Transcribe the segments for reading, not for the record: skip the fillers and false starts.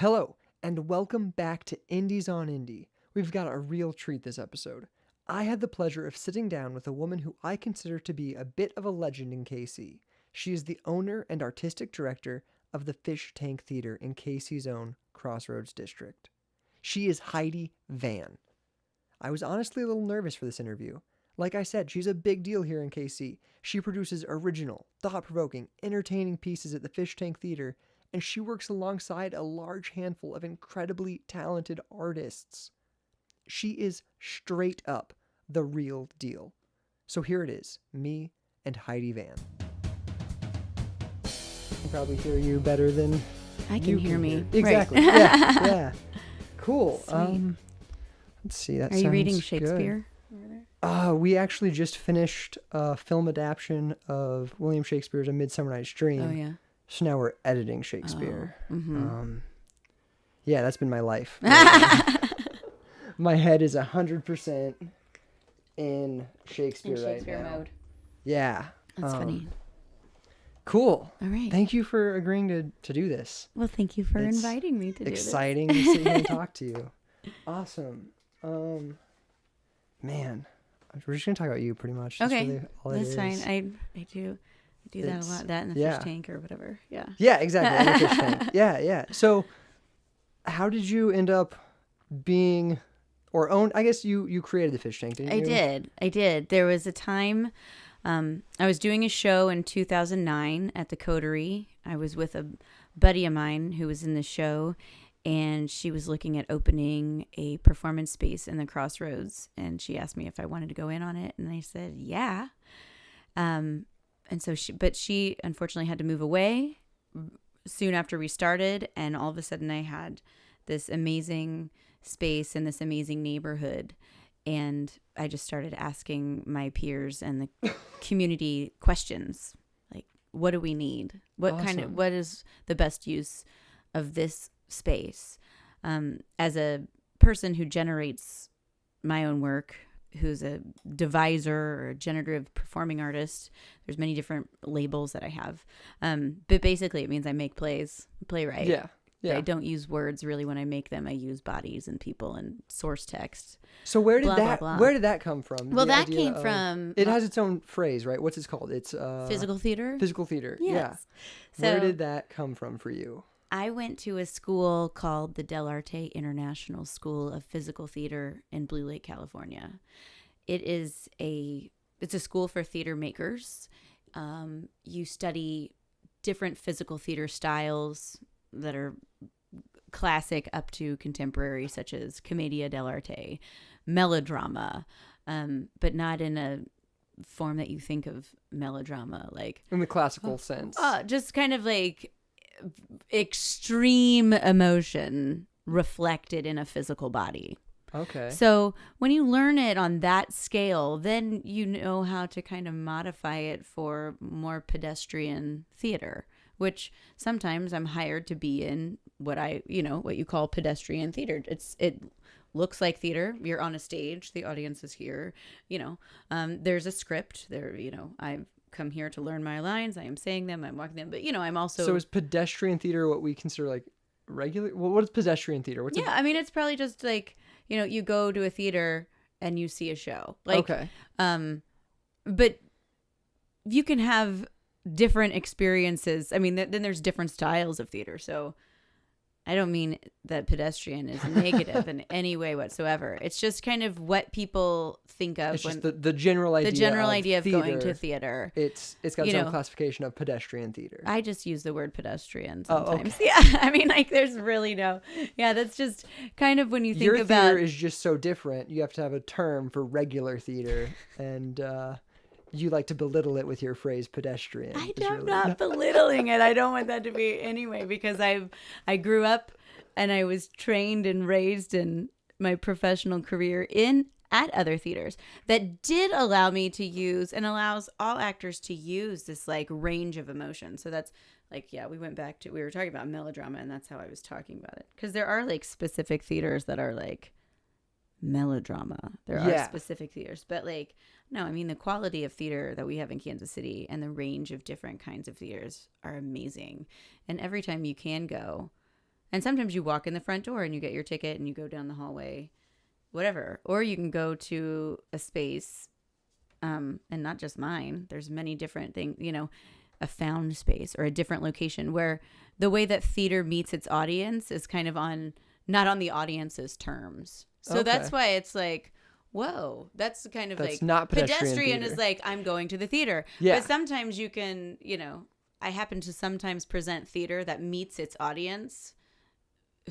Hello, and welcome back to Indies on Indie. We've got a real treat this episode. I had the pleasure of sitting down with a woman who I consider to be a bit of a legend in KC. She is the owner and artistic director of the Fish Tank Theater in KC's own Crossroads District. She is Heidi Van. I was honestly a little nervous for this interview. Like I said, she's a big deal here in KC. She produces original, thought-provoking, entertaining pieces at the Fish Tank Theater, and she works alongside a large handful of incredibly talented artists. She is straight up the real deal. So here it is, me and Heidi Van. I can probably hear you better than I can hear me. Exactly. Right. Yeah. Cool. Sweet. Let's see. That Are you reading sounds Shakespeare? good. We actually just finished a film adaptation of William Shakespeare's A Midsummer Night's Dream. Oh yeah. So now we're editing Shakespeare. Oh, mm-hmm. Yeah, that's been my life. My head is 100% in Shakespeare, right now. mode. Yeah. That's funny. Cool. All right. Thank you for agreeing to do this. Well, thank you for It's inviting me to do this. Exciting to sit here and talk to you. Awesome. Man, we're just gonna talk about you pretty much. Okay, really all it that's is. fine. I do that a lot. That in the fish tank or whatever. Yeah. Yeah, exactly. In the fish tank. Yeah. So, how did you end up being or own? I guess you created the fish tank, didn't you? I did. There was a time I was doing a show in 2009 at the Coterie. I was with a buddy of mine who was in the show, and she was looking at opening a performance space in the Crossroads, and she asked me if I wanted to go in on it, and I said yeah. And so she unfortunately had to move away soon after we started, and all of a sudden I had this amazing space in this amazing neighborhood, and I just started asking my peers and the community questions like, what do we need? What is the best use of this space? As a person who generates my own work, who's a deviser or a generative performing artist, there's many different labels that I have. But basically it means I make playwright. Yeah. I don't use words really when I make them. I use bodies and people and source text. So where did blah, blah. where did that come from? Well, The that idea came of- from It has its own phrase, right? What's it called? It's physical theater. Physical theater. Yes. Yeah. So Where did that come from for you? I went to a school called the Del Arte International School of Physical Theater in Blue Lake, California. It's a school for theater makers. You study different physical theater styles that are classic up to contemporary, such as commedia dell'arte, melodrama, but not in a form that you think of melodrama, like In the classical sense. just kind of like extreme emotion reflected in a physical body. Okay. So when you learn it on that scale, then you know how to kind of modify it for more pedestrian theater, which sometimes I'm hired to be in what you call pedestrian theater. It looks like theater. You're on a stage. The audience is here. There's a script there. I've come here to learn my lines. I am saying them. I'm walking them. But, I'm also. So is pedestrian theater what we consider like regular? Well, what is pedestrian theater? I mean, it's probably just like, you go to a theater and you see a show. Like, okay. But you can have different experiences. I mean, then there's different styles of theater. So I don't mean that pedestrian is negative in any way whatsoever. It's just kind of what people think of It's when just the general idea. the general idea of theater. going to theater. It's got its own classification of pedestrian theater. I just use the word pedestrian Oh, sometimes. okay. Yeah, I mean, like, there's really no. Yeah, that's just kind of when you think Your about. theater is just so different. You have to have a term for regular theater, and you like to belittle it with your phrase pedestrian. I'm not belittling it. I don't want that to be anyway, because I grew up and I was trained and raised in my professional career at other theaters that did allow me to use, and allows all actors to use, this like range of emotion. So that's like, yeah, we were talking about melodrama, and that's how I was talking about it. Because there are like specific theaters that are like melodrama. There are specific theaters, but like, no, I mean, the quality of theater that we have in Kansas City and the range of different kinds of theaters are amazing. And every time you can go, And sometimes you walk in the front door and you get your ticket and you go down the hallway, whatever. Or you can go to a space, and not just mine. There's many different things, a found space or a different location where the way that theater meets its audience is kind of not on the audience's terms. So that's why it's like, whoa, that's kind of that's like not pedestrian is like, I'm going to the theater. Yeah. But sometimes you can, I happen to sometimes present theater that meets its audience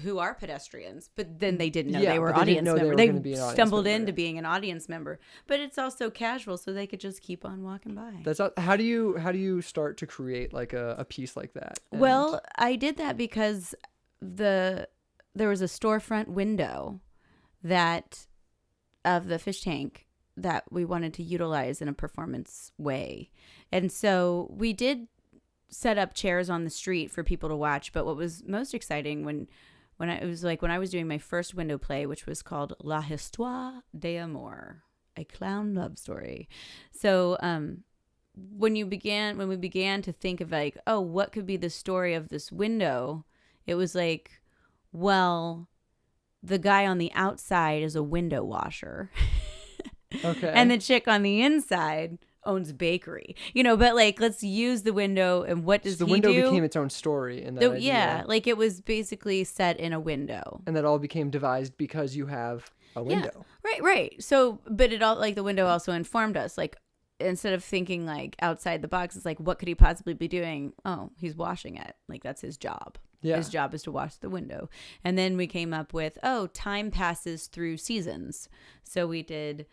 who are pedestrians, but then they didn't know they were audience members. They stumbled into being an audience member, but it's also casual, so they could just keep on walking by. How do you start to create like a piece like that? Well, I did that because there was a storefront window of the fish tank that we wanted to utilize in a performance way, and so we did set up chairs on the street for people to watch. But what was most exciting when I was doing my first window play, which was called La Histoire d'Amour, a clown love story. So when we began to think of like, oh, what could be the story of this window? It was like, well, the guy on the outside is a window washer. Okay. And the chick on the inside owns bakery, but like, let's use the window. And what does he do? The window became its own story in that idea. Yeah, like it was basically set in a window. And that all became devised because you have a window. Yeah, right. So, but it all, like, the window also informed us, like, instead of thinking like outside the box, it's like, what could he possibly be doing? Oh, he's washing it. Like, that's his job. Yeah. His job is to wash the window. And then we came up with, time passes through seasons. So we did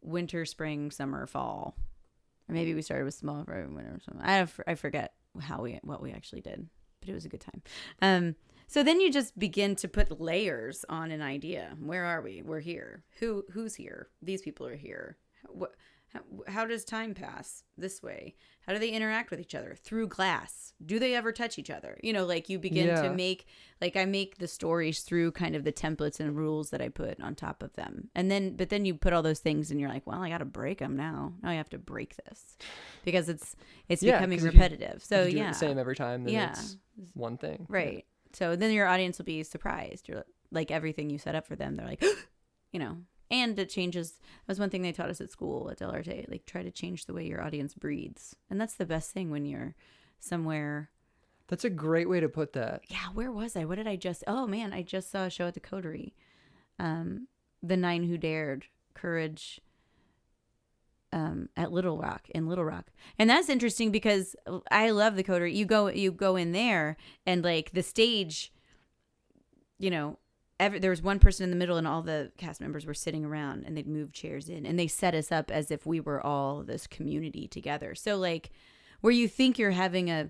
winter, spring, summer, fall. Or maybe we started with small for winter or something. I forget what we actually did, but it was a good time. So then you just begin to put layers on an idea. Where are we? We're here. Who's here? These people are here. How does time pass this way? How do they interact with each other? Through glass. Do they ever touch each other? Like you begin to make, like, I make the stories through kind of the templates and rules that I put on top of them. But then you put all those things and you're like, well, I got to break them now. Now I have to break this because it's becoming repetitive. So do it the same every time. Then it's one thing. Right. Yeah. So then your audience will be surprised. You're like, everything you set up for them, they're like, And it changes. That was one thing they taught us at school at Del Arte. Like, try to change the way your audience breathes. And that's the best thing when you're somewhere. That's a great way to put that. Yeah, where was I? What did I just... Oh, man, I just saw a show at the Coterie. The Nine Who Dared, Courage, at Little Rock, in Little Rock. And that's interesting because I love the Coterie. You go in there and, like, the stage, there was one person in the middle and all the cast members were sitting around and they'd move chairs in and they set us up as if we were all this community together. So like where you think you're having I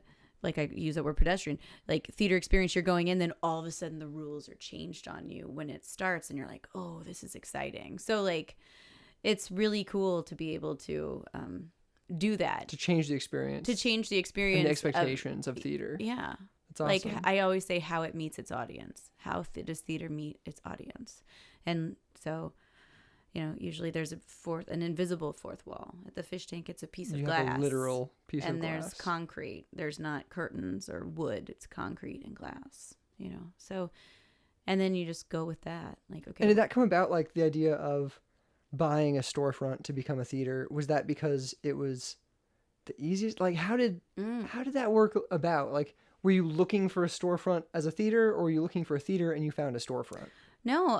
use that word pedestrian, like theater experience, you're going in, then all of a sudden the rules are changed on you when it starts and you're like, oh, this is exciting. So like, it's really cool to be able to do that. To change the experience. And the expectations of theater. Yeah. Awesome. Like I always say, how it meets its audience. How does theater meet its audience? And so, usually there's an invisible fourth wall. At the fish tank, it's a piece of glass. Have a literal piece of glass. And there's concrete. There's not curtains or wood. It's concrete and glass. So, and then you just go with that. Like, okay. And did that come about, like the idea of buying a storefront to become a theater? Was that because it was the easiest? Like, how did that work about? Like, were you looking for a storefront as a theater, or were you looking for a theater and you found a storefront? No,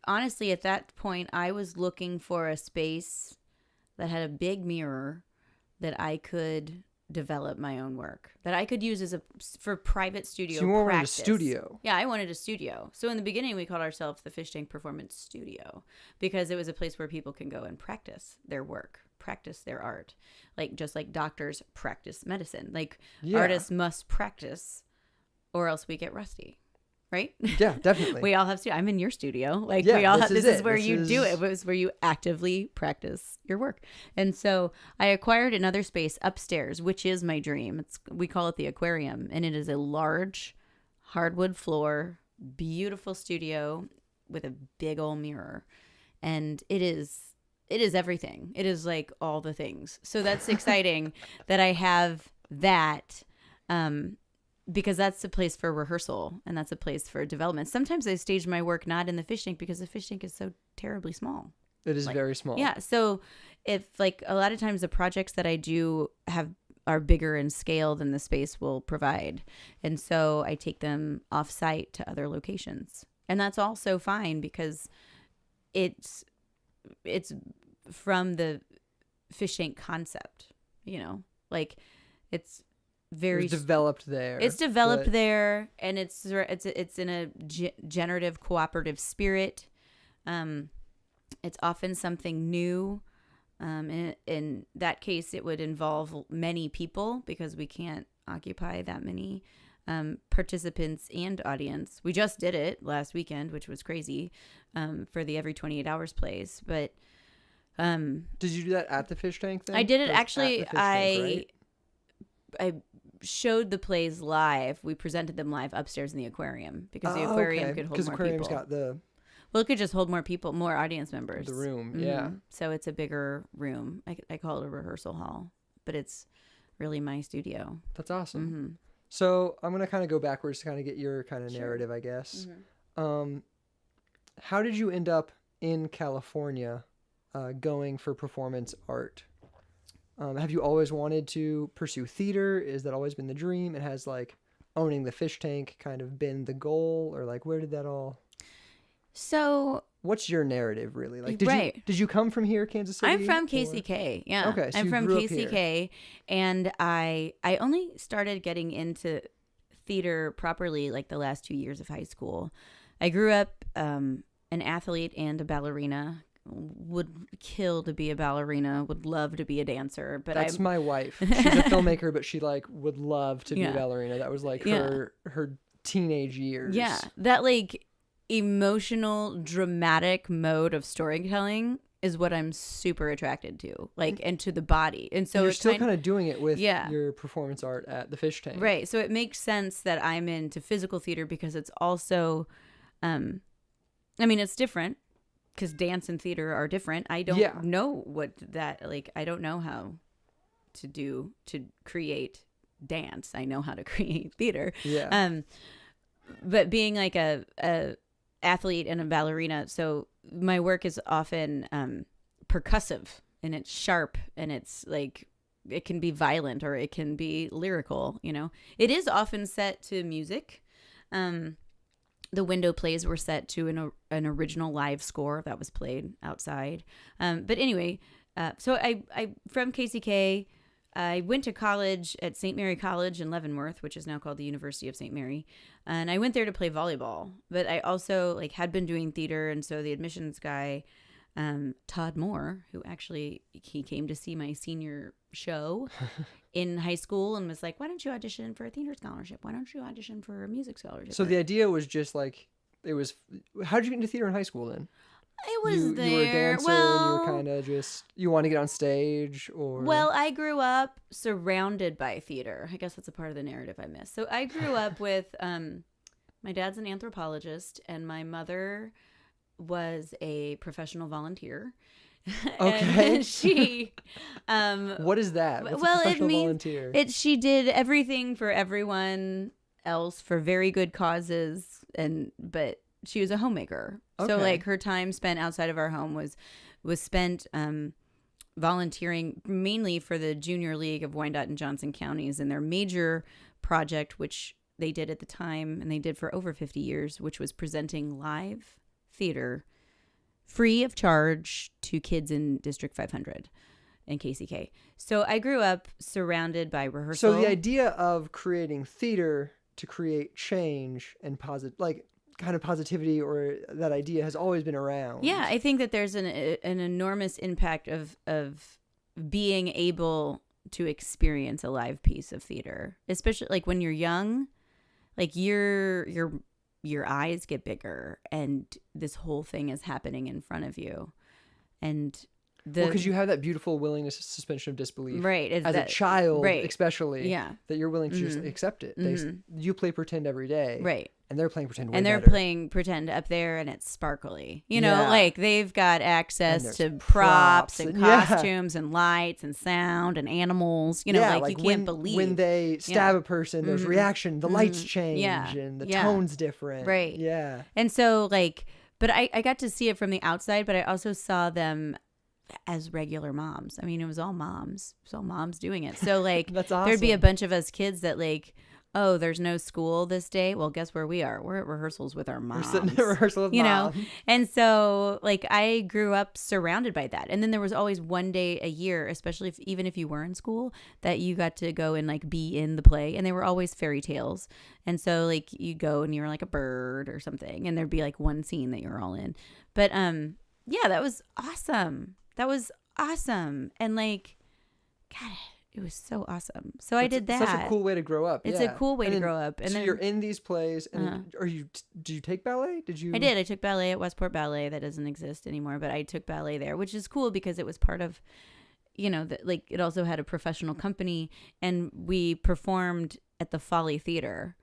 honestly, at that point, I was looking for a space that had a big mirror that I could develop my own work, that I could use for private studio practice. So you wanted a studio? Yeah, I wanted a studio. So in the beginning, we called ourselves the Fish Tank Performance Studio because it was a place where people can go and practice their work, practice their art. Like, just like doctors practice medicine. Like, artists must practice or else we get rusty. Right? Yeah, definitely. We all have to. I'm in your studio. Like, we all have. This is where you do it. It's where you actively practice your work. And so I acquired another space upstairs, which is my dream. We call it the aquarium, and it is a large hardwood floor, beautiful studio with a big old mirror, and it is everything. It is like all the things. So that's exciting that I have that. because that's a place for rehearsal and that's a place for development. Sometimes I stage my work not in the fish tank because the fish tank is so terribly small. It is very small. Yeah. So if like a lot of times the projects that I do are bigger in scale than the space will provide. And so I take them off site to other locations. And that's also fine because it's from the fish tank concept, like it's very developed there. It's developed there, and it's in a generative cooperative spirit. It's often something new. In that case, it would involve many people because we can't occupy that many participants and audience. We just did it last weekend, which was crazy, for the Every 28 Hours plays. But did you do that at the fish tank then? I did it actually. At the fish tank, right? I showed the plays live. We presented them live upstairs in the aquarium because the aquarium could hold more people. Because aquarium's got the... Well, it could just hold more people, more audience members. The room, yeah. So it's a bigger room. I call it a rehearsal hall, but it's really my studio. That's awesome. Mm-hmm. So I'm going to kind of go backwards to kind of get your kind of narrative, I guess. Mm-hmm. How did you end up in California going for performance art? Have you always wanted to pursue theater? Is that always been the dream? And has like owning the fish tank kind of been the goal, or like where did that all... So what's your narrative really? Like, did you come from here, Kansas City? I'm from KCK. Yeah. Okay. So I'm from KCK, here. And I only started getting into theater properly like the last 2 years of high school. I grew up an athlete and a ballerina. Would kill to be a ballerina. Would love to be a dancer. But that's my wife. She's a filmmaker, but she like would love to be a ballerina. That was like her teenage years. Yeah. That like emotional, dramatic mode of storytelling is what I'm super attracted to, like, and to the body. And so you're still kind of doing it with your performance art at the fish tank. Right. So it makes sense that I'm into physical theater because it's also, it's different because dance and theater are different. I don't know what that, like, I don't know how to create dance. I know how to create theater. Yeah. But being like a athlete and a ballerina, so my work is often percussive and it's sharp and it's like it can be violent or it can be lyrical. It is often set to music. The window plays were set to an original live score that was played outside. But anyway, so I from KCK. I went to college at St. Mary College in Leavenworth, which is now called the University of St. Mary. And I went there to play volleyball. But I also had been doing theater. And so the admissions guy, Todd Moore, who actually, he came to see my senior show in high school and was like, why don't you audition for a theater scholarship? Why don't you audition for a music scholarship? So the idea was just how did you get into theater in high school then? It was there. You were a dancer and you were kind of you want to get on stage, or? Well, I grew up surrounded by theater. I guess that's a part of the narrative I missed. So I grew up with, my dad's an anthropologist and my mother was a professional volunteer. Okay. And she, what is that? What's a professional volunteer? She did everything for everyone else for very good causes, but she was a homemaker. Okay. So her time spent outside of our home was spent volunteering mainly for the Junior League of Wyandotte and Johnson counties and their major project, which they did at the time and they did for over 50 years, which was presenting live theater free of charge to kids in District 500 in KCK. So I grew up surrounded by rehearsal. So the idea of creating theater to create change and kind of positivity, or that idea has always been around. Yeah, I think that there's an enormous impact of being able to experience a live piece of theater, especially when you're young. Your eyes get bigger, and this whole thing is happening in front of you, and because you have that beautiful willingness, suspension of disbelief, right? As a child, right. Especially, that you're willing to just accept it. You play pretend every day, right? And they're playing pretend way And they're better. playing pretend up there, and it's sparkly. You know, Yeah. like they've got access And to there's props and yeah. costumes and lights and sound and animals. You know, yeah, like you can't believe. when they stab a person, there's reaction, the lights change, Yeah. and the Yeah. tone's different. Right. Yeah. And so, like, but I got to see it from the outside, but I also saw them as regular moms. I mean, it was all moms. It was all moms doing it. So, like, That's awesome. there'd be a bunch of us kids that, like, oh, there's no school this day. Well, guess where we are? We're at rehearsals with our moms. We're sitting at rehearsal with you mom. know? And so, like, I grew up surrounded by that. And then there was always one day a year, especially even if you were in school, that you got to go and, like, be in the play. And they were always fairy tales. And so, like, you go and you're like a bird or something. And there'd be, like, one scene that you're all in. But, yeah, that was awesome. That was awesome. And, like, God, it was so awesome. So I did that. Such a cool way to grow up. It's yeah. a cool way to grow up. And so then you're in these plays, and then, did you take ballet? Did you? I did. I took ballet at Westport Ballet. That doesn't exist anymore, but I took ballet there, which is cool because it was part of, you know, like it also had a professional company, and we performed at the Folly Theater.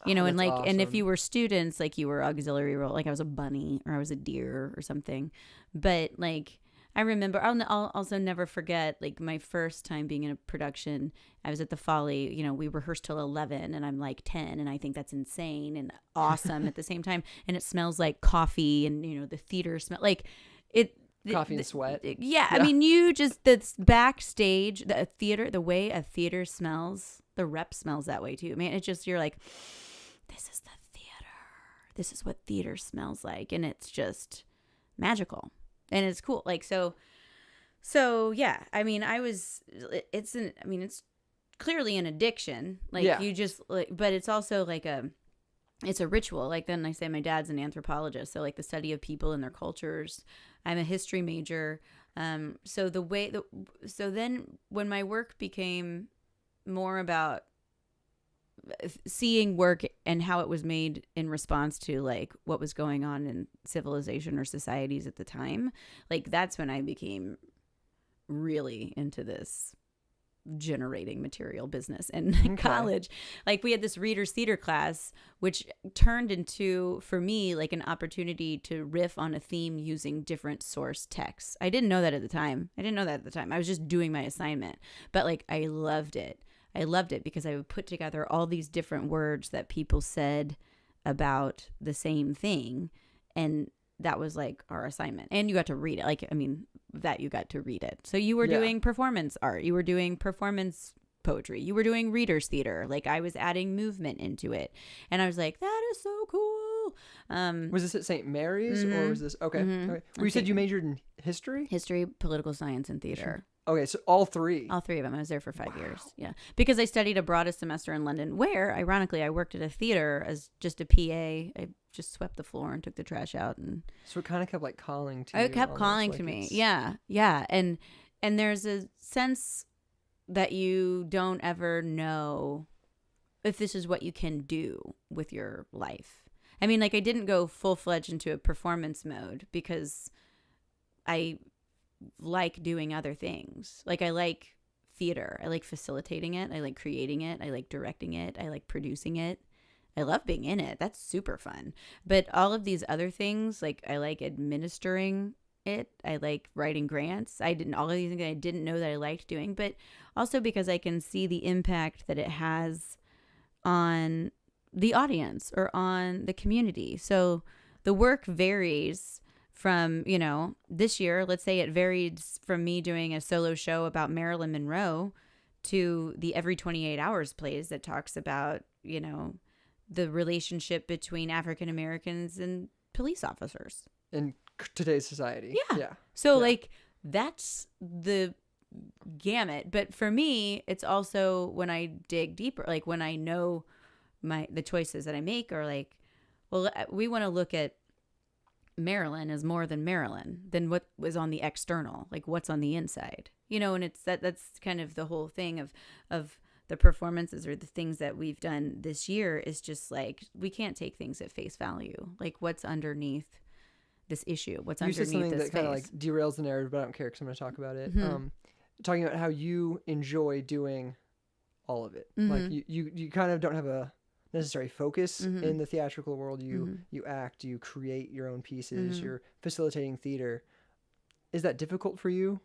You know, and like, awesome. and if you were students, like you were auxiliary role, like I was a bunny or I was a deer or something. But like, I remember, I'll also never forget, like, my first time being in a production. I was at the Folly, you know, we rehearsed till 11 and I'm like 10, and I think that's insane and awesome at the same time. And it smells like coffee, and, you know, the theater smell like it. Coffee and sweat. Yeah. I mean, you just, the backstage, the theater, the way a theater smells, the rep smells that way too. Man, it's just, you're like, this is the theater. This is what theater smells like. And it's just magical. And it's cool. Like, so yeah, I mean, it's clearly an addiction. Like, yeah. you just, like, but it's also like it's a ritual. Like, then I say my dad's an anthropologist. So, like, the study of people and their cultures. I'm a history major. So then when my work became more about seeing work and how it was made in response to, like, what was going on in civilization or societies at the time, like, that's when I became really into this generating material business in college. Like, we had this readers theater class, which turned into, for me, like, an opportunity to riff on a theme using different source texts. I didn't know that at the time. I was just doing my assignment, but, like, I loved it. Because I would put together all these different words that people said about the same thing. And that was like our assignment. And you got to read it. Like, I mean, you got to read it. So you were doing performance art. You were doing performance poetry. You were doing readers theater. Like, I was adding movement into it. And I was like, that is so cool. Was this at St. Mary's or was this? Okay. Mm-hmm. Okay. Well, you said you majored in history? History, political science, and theater. Okay, so all three. All three of them. I was there for 5 years. Yeah. Because I studied abroad a semester in London, where, ironically, I worked at a theater as just a PA. I just swept the floor and took the trash out. And so it kind of kept, like, calling to you. It kept calling to me. Yeah. Yeah. And there's a sense that you don't ever know if this is what you can do with your life. I mean, like, I didn't go full-fledged into a performance mode because I like doing other things. Like, I like theater. I like facilitating it. I like creating it. I like directing it. I like producing it. I love being in it. That's super fun. But all of these other things, like, I like administering it. I like writing grants. All of these things I didn't know that I liked doing, but also because I can see the impact that it has on the audience or on the community. So the work varies from, you know, this year, let's say it varied from me doing a solo show about Marilyn Monroe to the Every 28 Hours plays that talks about, you know, the relationship between African Americans and police officers. In today's society. Yeah. So, like, that's the gamut. But for me, it's also when I dig deeper, like when I know the choices that I make are like, well, we want to look at Marilyn as more than Marilyn, than what was on the external, like what's on the inside, you know. And it's that's kind of the whole thing of the performances or the things that we've done this year is just like, we can't take things at face value. Like, what's underneath this issue? What's underneath this? You said something that kind of like derails the narrative, but I don't care because I'm going to talk about it. Mm-hmm. Talking about how you enjoy doing all of it. Mm-hmm. Like, you kind of don't have a necessary focus in the theatrical world. You act, you create your own pieces, you're facilitating theater. Is that difficult for you?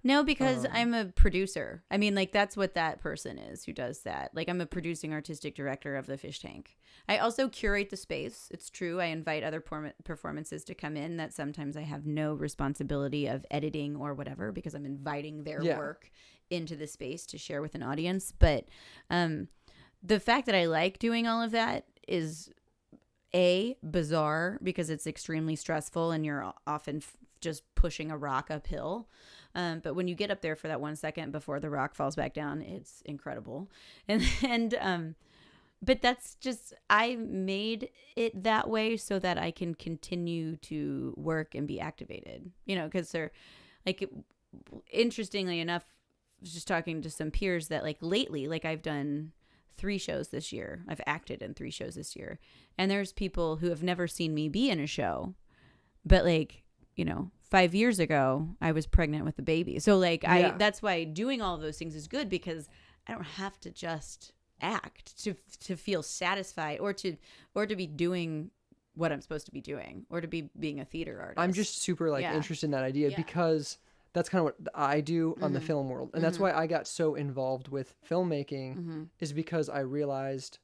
No, because I'm a producer. I mean, like, that's what that person is who does that. Like, I'm a producing artistic director of the Fish Tank. I also curate the space. It's true. I invite other performances to come in that sometimes I have no responsibility of editing or whatever, because I'm inviting their work into the space to share with an audience. But the fact that I like doing all of that is bizarre, because it's extremely stressful and you're often just pushing a rock uphill. But when you get up there for that 1 second before the rock falls back down, it's incredible. But that's just, I made it that way so that I can continue to work and be activated, because they're like, interestingly enough, I was just talking to some peers that, like, lately, like, I've done 3 shows this year. I've acted in 3 shows this year. And there's people who have never seen me be in a show, but, like, 5 years ago, I was pregnant with a baby. So, like, that's why doing all of those things is good, because I don't have to just act to feel satisfied or to be doing what I'm supposed to be doing, or to be being a theater artist. I'm just super interested in that idea because that's kind of what I do on the film world. And that's why I got so involved with filmmaking, is because I realized,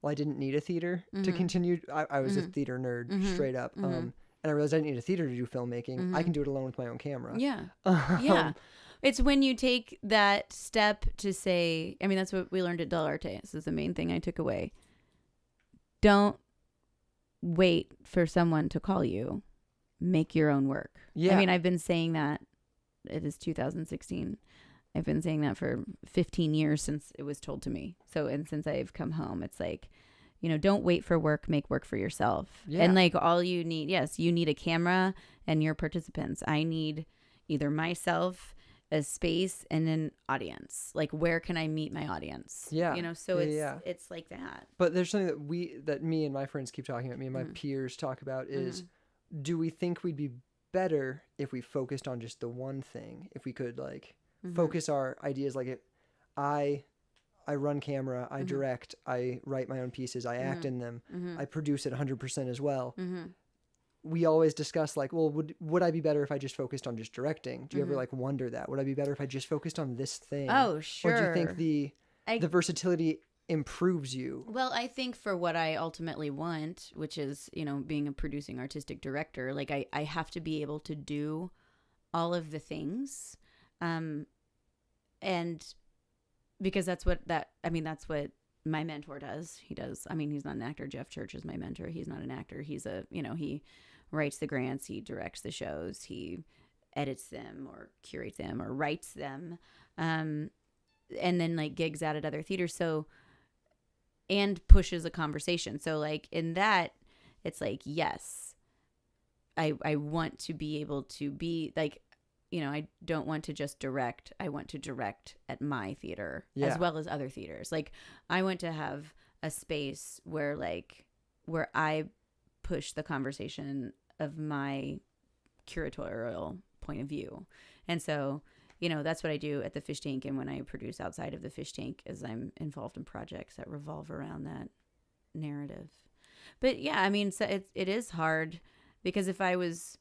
well, I didn't need a theater to continue. I was a theater nerd straight up. And I realized I didn't need a theater to do filmmaking. I can do it alone with my own camera. Yeah. Yeah. It's when you take that step to say, I mean, that's what we learned at Del Arte. This is the main thing I took away. Don't wait for someone to call you. Make your own work. Yeah. I mean, I've been saying that. It is 2016. I've been saying that for 15 years since it was told to me. So, and since I've come home, it's like, don't wait for work, make work for yourself. Yeah. And, like, all you need, you need a camera and your participants. I need either myself, a space, and an audience. Like, where can I meet my audience? Yeah. So it's like that. But there's something that me and my friends keep talking about, me and my peers talk about is, do we think we'd be better if we focused on just the one thing? If we could, like, focus our ideas, like, I run camera, I direct, I write my own pieces, I act in them, I produce it 100% as well. We always discuss, like, well, would I be better if I just focused on just directing? Do you ever, like, wonder that? Would I be better if I just focused on this thing? Oh, sure. Or do you think the versatility improves you? Well, I think for what I ultimately want, which is, being a producing artistic director, like, I have to be able to do all of the things. And because that's what my mentor does. He does. I mean, he's not an actor. Jeff Church is my mentor. He's not an actor. He's he writes the grants, he directs the shows, he edits them or curates them or writes them. And then, like, gigs out at other theaters. So, and pushes a conversation. So, like, in that, it's like, yes, I want to be able to be, like, I don't want to just direct. I want to direct at my theater as well as other theaters. Like, I want to have a space where I push the conversation of my curatorial point of view. And so, that's what I do at the Fish Tank. And when I produce outside of the Fish Tank, is I'm involved in projects that revolve around that narrative. But yeah, I mean, so it is hard, because if I was,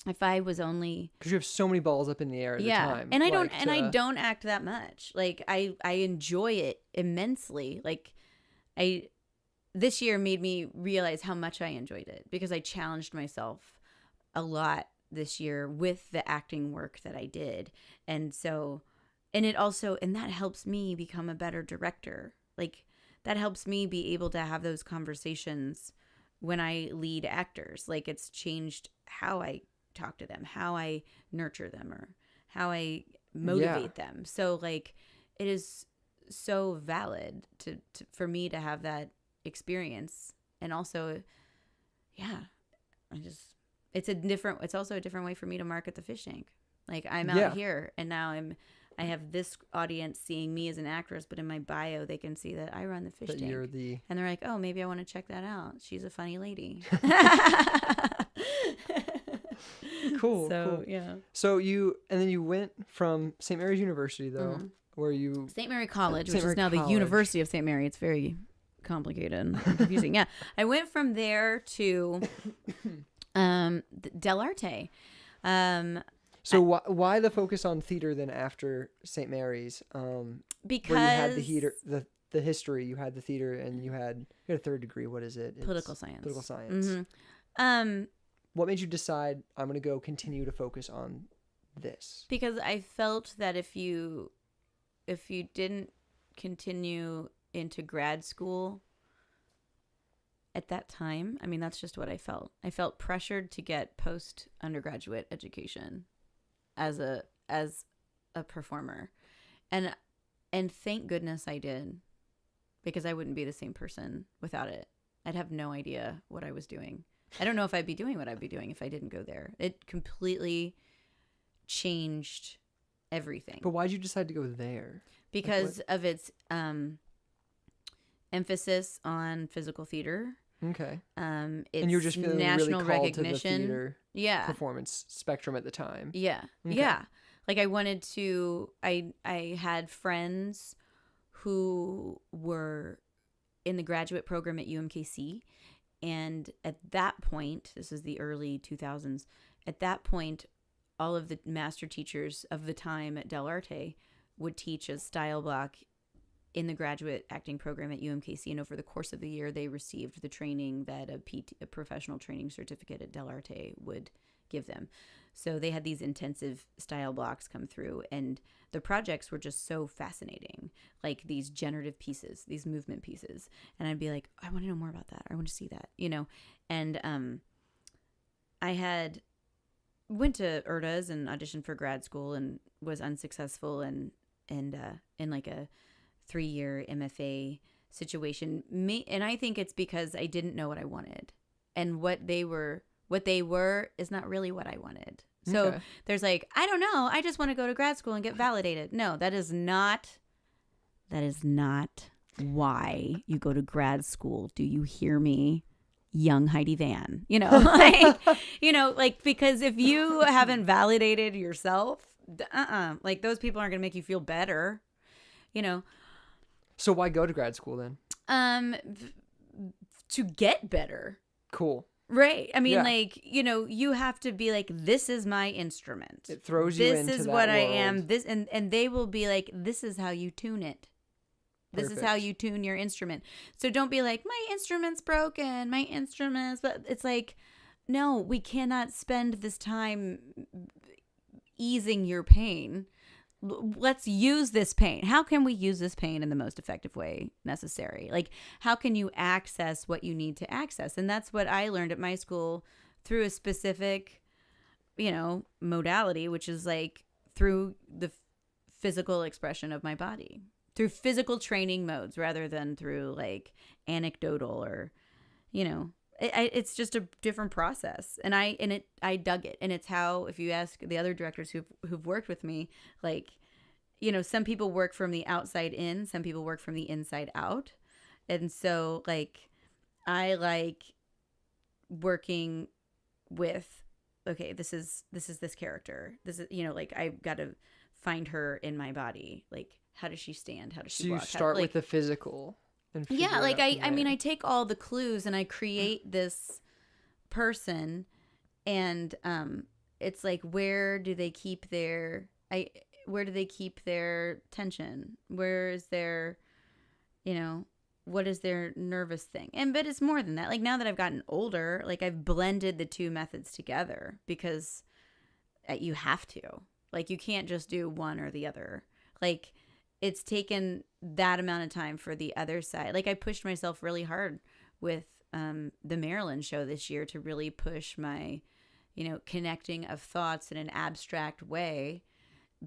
if I was only, because you have so many balls up in the air at the time, and I don't act that much. Like, I enjoy it immensely. Like, this year made me realize how much I enjoyed it, because I challenged myself a lot this year with the acting work that I did, and that helps me become a better director. Like, that helps me be able to have those conversations when I lead actors. Like, it's changed how I talk to them, how I nurture them, or how I motivate them. So, like, it is so valid for me to have that experience. And also, it's also a different way for me to market the Fish Tank. Like, I'm out here, and now I have this audience seeing me as an actress, but in my bio, they can see that I run the Fish Tank. And they're like, oh, maybe I want to check that out. She's a funny lady. Cool. So, cool. Yeah. So you went from St. Mary's University, though, Where you St. Mary College, St. which Mary is now the College. University of St. Mary. It's very complicated and confusing. Yeah. I went from there to Del Arte. So why the focus on theater then after St. Mary's? Because where you had the history, you had the theater, and you had a third degree. What is it? political science. Political science. Mm-hmm. What made you decide I'm going to go continue to focus on this? Because I felt that if you didn't continue into grad school at that time, I mean, that's just what I felt. I felt pressured to get post undergraduate education as a performer, and thank goodness I did, because I wouldn't be the same person without it. I'd have no idea what I was doing. I don't know if I'd be doing what I'd be doing if I didn't go there. It completely changed everything. But why'd you decide to go there? Because of its emphasis on physical theater. Okay. It's and you were just feeling national really called recognition. To the theater Yeah. performance spectrum at the time. Yeah. Okay. Yeah. Like I wanted to, I had friends who were in the graduate program at UMKC. And at that point, this is the early 2000s, at that point, all of the master teachers of the time at Del Arte would teach a style block in the graduate acting program at UMKC. And over the course of the year, they received the training that a professional training certificate at Del Arte would give them. So they had these intensive style blocks come through, and the projects were just so fascinating, like these generative pieces, these movement pieces. And I'd be like, I want to know more about that. I want to see that, you know? And I had went to IRDAs and auditioned for grad school and was unsuccessful and in like a 3-year MFA situation. And I think it's because I didn't know what I wanted, and what they were is not really what I wanted. So Okay. there's like, I don't know, I just want to go to grad school and get validated. No, that is not why you go to grad school. Do you hear me? Young Heidi Van, because if you haven't validated yourself, like those people aren't going to make you feel better, So why go to grad school then? To get better. Cool. Right. I mean, Yeah. You have to be like, this is my instrument. It throws you into This is that what I world. am. This, and they will be like, this is how you tune it. This is how Perfect. you tune your instrument. So don't be like, my instrument's broken, but it's like, no, we cannot spend this time easing your pain. Let's use this pain. How can we use this pain in the most effective way necessary? Like, how can you access what you need to access? And that's what I learned at my school through a specific, modality, which is like through the physical expression of my body, through physical training modes rather than through like anecdotal or, it's just a different process. And I dug it. And it's how, if you ask the other directors who've worked with me, like, some people work from the outside in, some people work from the inside out. And so like, I like working with, okay, this is this character. This is, like I've got to find her in my body. Like, how does she stand? How does she So walk? you start with the physical. And Yeah, like figure it out from there. I take all the clues and I create this person, and it's like, where do they keep their tension? Where is their, what is their nervous thing? But it's more than that. Like, now that I've gotten older, like I've blended the two methods together because you have to. Like, you can't just do one or the other. Like, it's taken that amount of time for the other side. Like, I pushed myself really hard with the Maryland show this year to really push my, connecting of thoughts in an abstract way.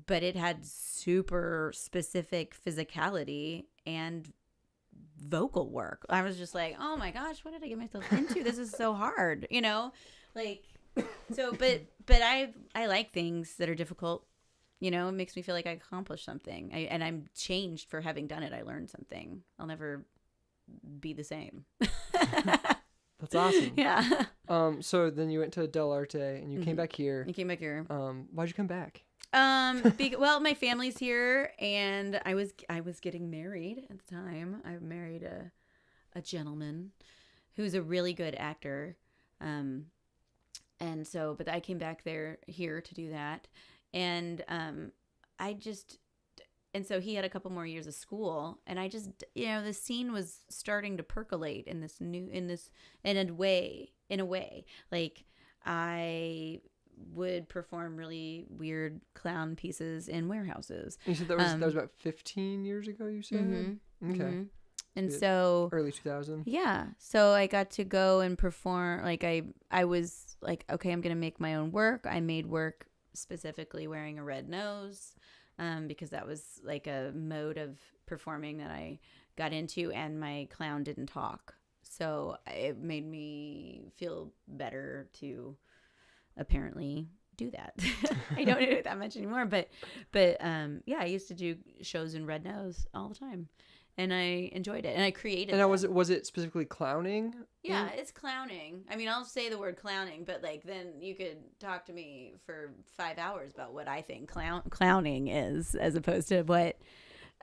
But it had super specific physicality and vocal work. I was just like, oh my gosh, what did I get myself into? This is so hard, like, so, but I like things that are difficult. It makes me feel like I accomplished something. And I'm changed for having done it. I learned something. I'll never be the same. That's awesome. Yeah. So then you went to Del Arte and you came back here. You came back here. Why'd you come back? Well, my family's here, and I was getting married at the time. I married a gentleman who's a really good actor. Um, and so, but I came back here to do that, and I just, and so he had a couple more years of school, and I just, the scene was starting to percolate in a way, like I would perform really weird clown pieces in warehouses. You said that was about 15 years ago, you said? Mm-hmm, Okay. mm-hmm. And so early 2000. yeah, so I got to go and perform. Like I was like, okay, I'm gonna make my own work. I made work specifically wearing a red nose, because that was like a mode of performing that I got into, and my clown didn't talk, so it made me feel better to apparently do that. I don't do it that much anymore, but yeah, I used to do shows in red nose all the time. And I enjoyed it, and I created. And now, was it specifically clowning? Yeah, it's clowning. I mean, I'll say the word clowning, but like then you could talk to me for 5 hours about what I think clowning is, as opposed to what,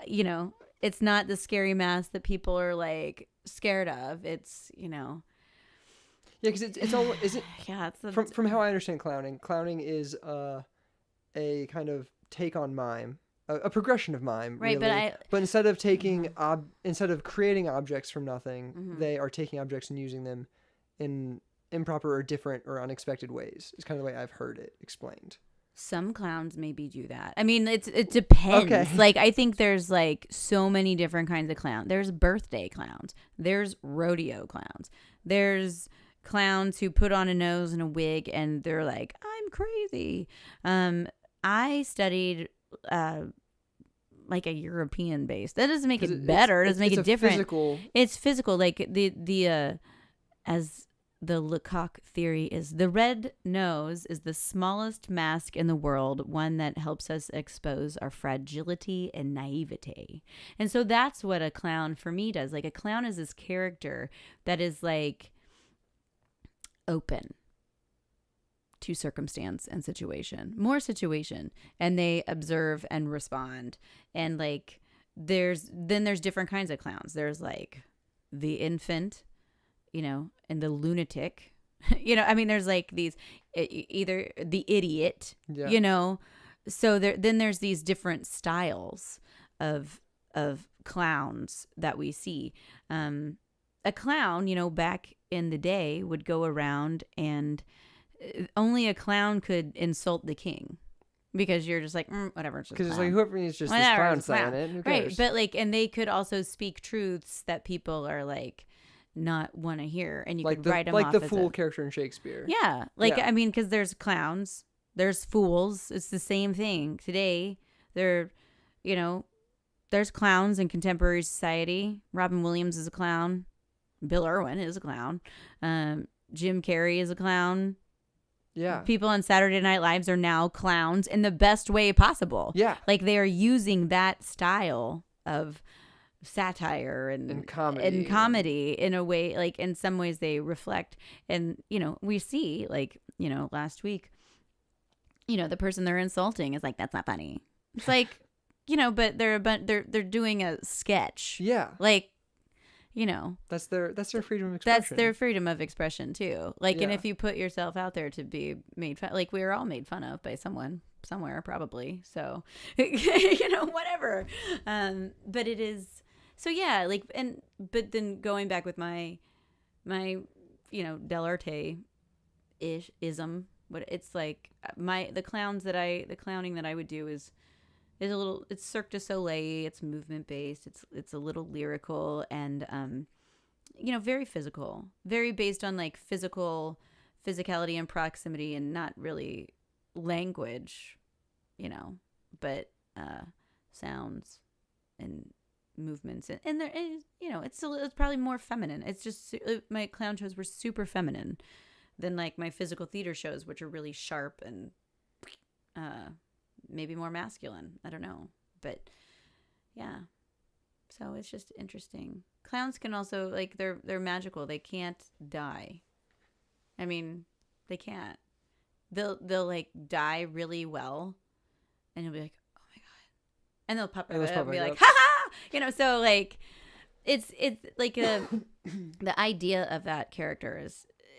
it's not the scary mask that people are like scared of. It's Yeah, because it's all is it? Yeah, from how I understand clowning is a kind of take on mime. A progression of mime, right? Really. But instead of taking Mm-hmm. Instead of creating objects from nothing, Mm-hmm. they are taking objects and using them in improper or different or unexpected ways. It's kind of the way I've heard it explained. Some clowns maybe do that. I mean, it depends. Okay. Like, I think there's like so many different kinds of clowns. There's birthday clowns. There's rodeo clowns. There's clowns who put on a nose and a wig and they're like, I'm crazy. I studied like a European base. That doesn't make it better. It doesn't make it different. It's physical. Like the as the Lecoq theory is, the red nose is the smallest mask in the world, one that helps us expose our fragility and naivete. And so that's what a clown for me does. Like a clown is this character that is like open to circumstance and more situation, and they observe and respond. And like there's different kinds of clowns. There's like the infant, and the lunatic, I mean, there's like these, either the idiot, yeah. So then there's these different styles of clowns that we see. A clown, back in the day would go around, and only a clown could insult the king, because you're just like, whatever. Because it's like, whoever is just this clown saying it. Who cares? Right. But like, and they could also speak truths that people are like not want to hear, and you could write them off like the as fool character in Shakespeare. Yeah. Like, I mean, because there's clowns, there's fools. It's the same thing today. There's clowns in contemporary society. Robin Williams is a clown. Bill Irwin is a clown. Jim Carrey is a clown. Yeah. People on Saturday Night Lives are now clowns in the best way possible. Yeah. Like they are using that style of satire and comedy in a way, like in some ways they reflect. And, we see like, last week, the person they're insulting is like, that's not funny. It's like, but they're doing a sketch. Yeah. Like, that's their freedom of expression. That's their freedom of expression too. Like, and if you put yourself out there to be made fun, like we were all made fun of by someone somewhere probably. So, whatever. But it is, so yeah, like, but then going back with my Delarte ism, what it's like, the clowning that I would do is a little, it's Cirque du Soleil, it's movement based, it's a little lyrical, and very physical, very based on like physicality and proximity, and not really language, but sounds and movements, and there is, it's probably more feminine. It's just, my clown shows were super feminine than like my physical theater shows, which are really sharp and maybe more masculine. I don't know. But yeah. So it's just interesting. Clowns can also, like, they're magical. They can't die. I mean, they can't. They'll like die really well, and you'll be like, oh my God. And they'll pop And right they'll up pop and be right like, up. ha ha! So like, it's like the idea of that character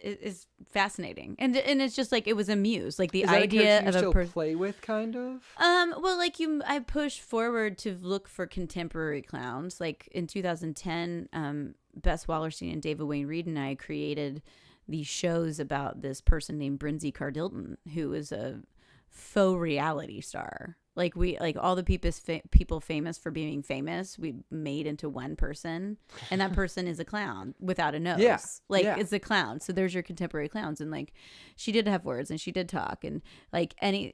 is fascinating. And it's just like, it was a muse. Like the Is that a idea character you of a still person. play with, kind of? Well, like I push forward to look for contemporary clowns. Like in 2010, Bess Wallerstein and David Wayne Reed and I created these shows about this person named Brinzy Cardilton, who is a faux reality star. Like all the people famous for being famous, we made into one person, and that person is a clown without a nose. Yeah. It's a clown. So there's your contemporary clowns, and like she did have words and she did talk, and like it